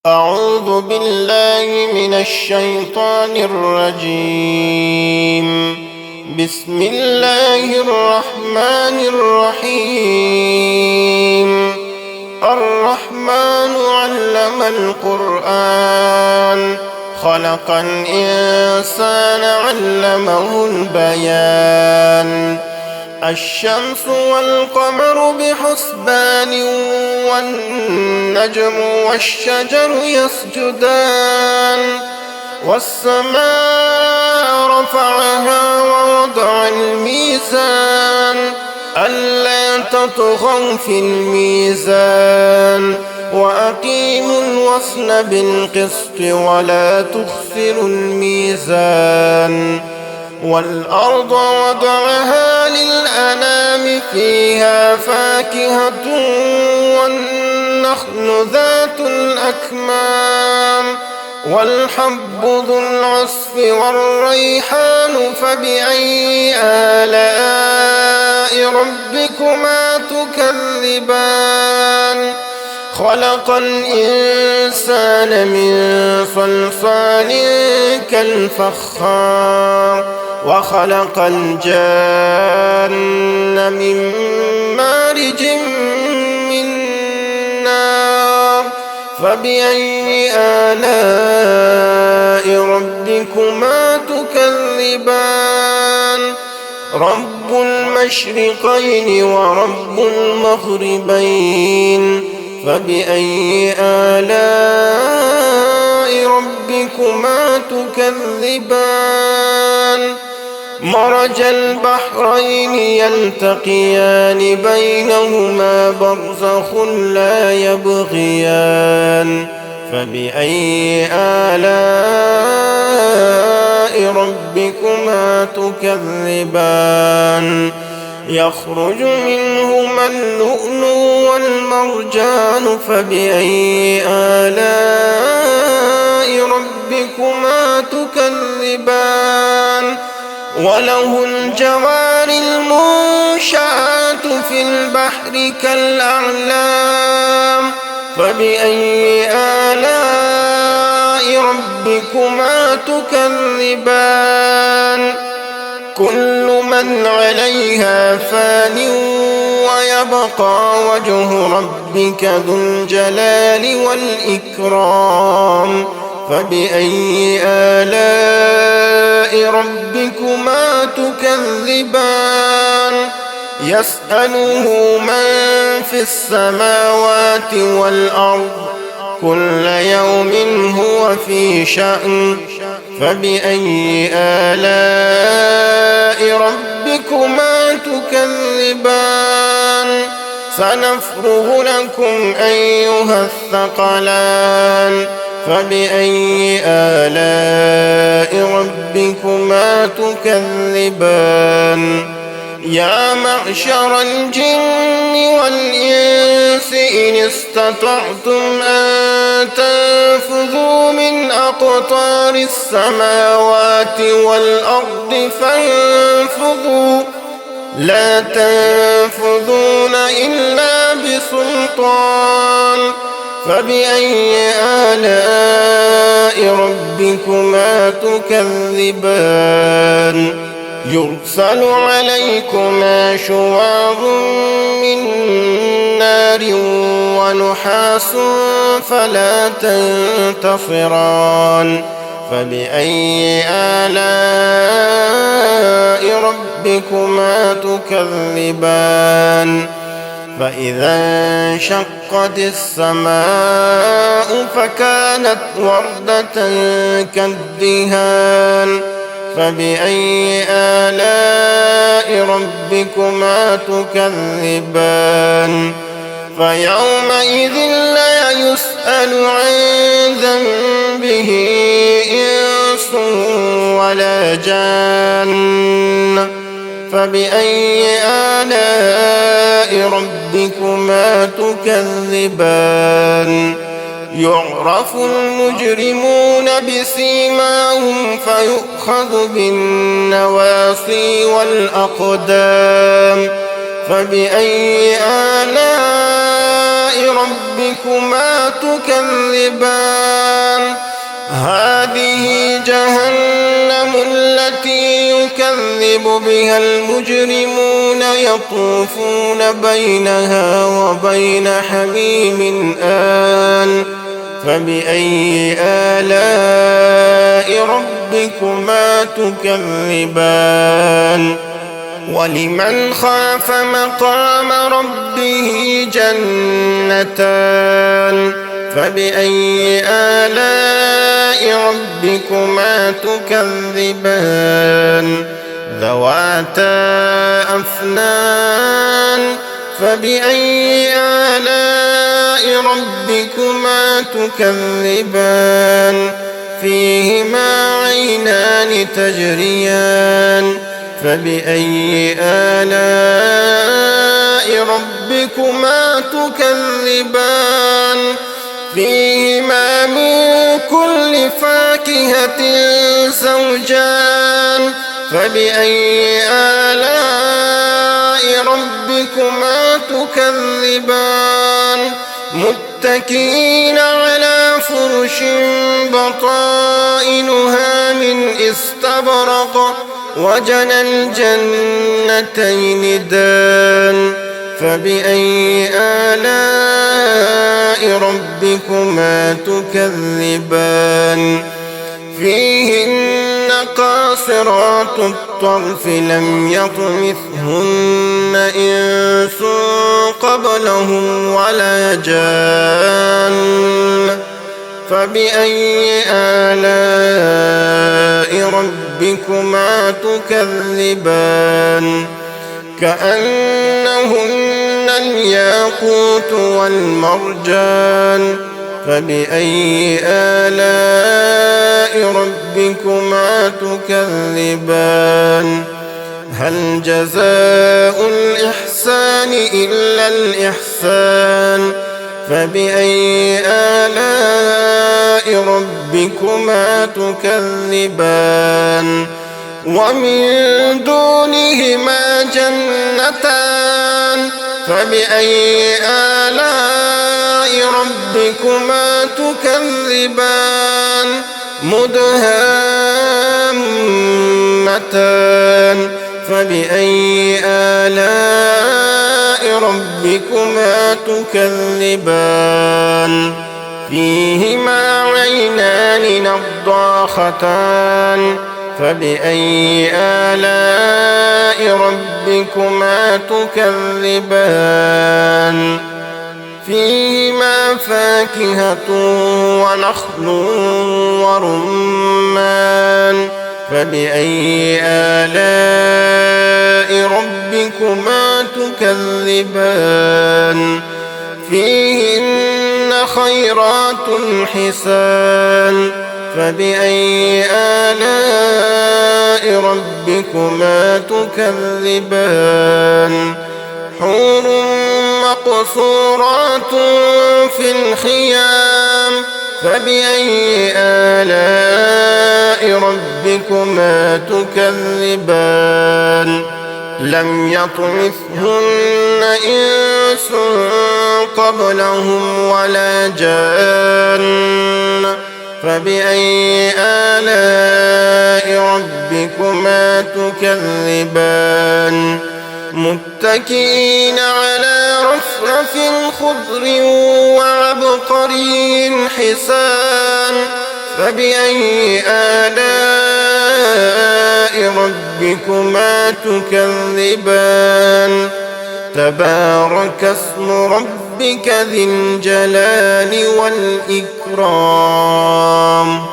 أعوذ بالله من الشيطان الرجيم. بسم الله الرحمن الرحيم. الرحمن علم القرآن خلق الإنسان علمه البيان. الشمس والقمر بحسبان والنجم والشجر يسجدان. والسماء رفعها ووضع الميزان ألا تطغوا في الميزان وأقيموا الوزن بالقسط ولا تخسروا الميزان. والأرض وضعها للأنام فيها فاكهة والنخل ذات الأكمام والحب ذو العصف والريحان فبأي آلاء ربكما تكذبان. خلق الإنسان من صلصال كالفخار وخلق الجان من مارج من نار فبأي آلاء ربكما تكذبان. رب المشرقين ورب المغربين فبأي آلاء ربكما تكذبان. مرج البحرين يلتقيان بينهما برزخ لا يبغيان فبأي آلاء ربكما تكذبان. يخرج منهما اللؤلؤ والمرجان فبأي آلاء ربكما تكذبان. وله الجوار المنشآت في البحر كالأعلام فبأي آلاء ربكما تكذبان. كل من عليها فان ويبقى وجه ربك ذو الجلال والإكرام فبأي آلاء ربكما تكذبان. يسأله من في السماوات والأرض كل يوم هو في شأن فبأي آلاء ربكما تكذبان. سنفرغ لكم أيها الثقلان فبأي آلاء ربكما تكذبان. يا معشر الجن والإنس إن استطعتم أن تنفذوا من أقطار السماوات والأرض فانفذوا لا تنفذون إلا بسلطان فبأي آلاء ربكما تكذبان. يرسل عليكما شواظ من نار ونحاس فلا تنتصران فبأي آلاء ربكما تكذبان. فإذا انشقت السماء فكانت وردة كالدهان فبأي آلاء ربكما تكذبان. فيومئذ لا يسأل عن ذنبه إنس ولا جان فبأي آلاء ربكما تكذبان. يعرف المجرمون بسيماهم فيؤخذ بالنواصي والأقدام فبأي آلاء ربكما ربكما تكذبان هذه جهنم التي يكذب بها المجرمون يطوفون بينها وبين حميم آن فبأي آلاء ربكما تكذبان ولمن خاف مقام ربه جنتان فبأي آلاء ربكما تكذبان ذواتا أفنان فبأي آلاء ربكما تكذبان فيهما عينان تجريان فبأي آلاء ربكما تكذبان فيهما من كل فاكهة زوجان فبأي آلاء ربكما تكذبان متكئين على فرش بطائنها من استبرق وجنى الجنتين دان فبأي آلاء ربكما تكذبان فيهن قاصرات الطرف لم يطمثهن إنس قبلهم ولا جان فبأي آلاء ربكما تكذبان كأنهن الياقوت والمرجان فبأي آلاء ربكما تكذبان هل جزاء الإحسان إلا الإحسان فبأي آلاء ربكما تكذبان ومن دونهما جنتان فبأي آلاء ربكما تكذبان مدهامتان فبأي آلاء ربكما تكذبان فيهما عينان نضاختان فبأي آلاء ربكما تكذبان فيهما فاكهة ونخل ورمان فبأي آلاء ربكما تكذبان فيهن خيرات حسان فبأي آلاء ربكما تكذبان حور مقصورات في الخيام فبأي آلاء ربكما تكذبان لم يطمثهن إنس قبلهم ولا جان فبأي آلاء ربكما تكذبان متكئين على رفرف خضر وعبقري حسان فبأي آلاء ربكما تكذبان تبارك اسم ربك ذي الجلال والإكرام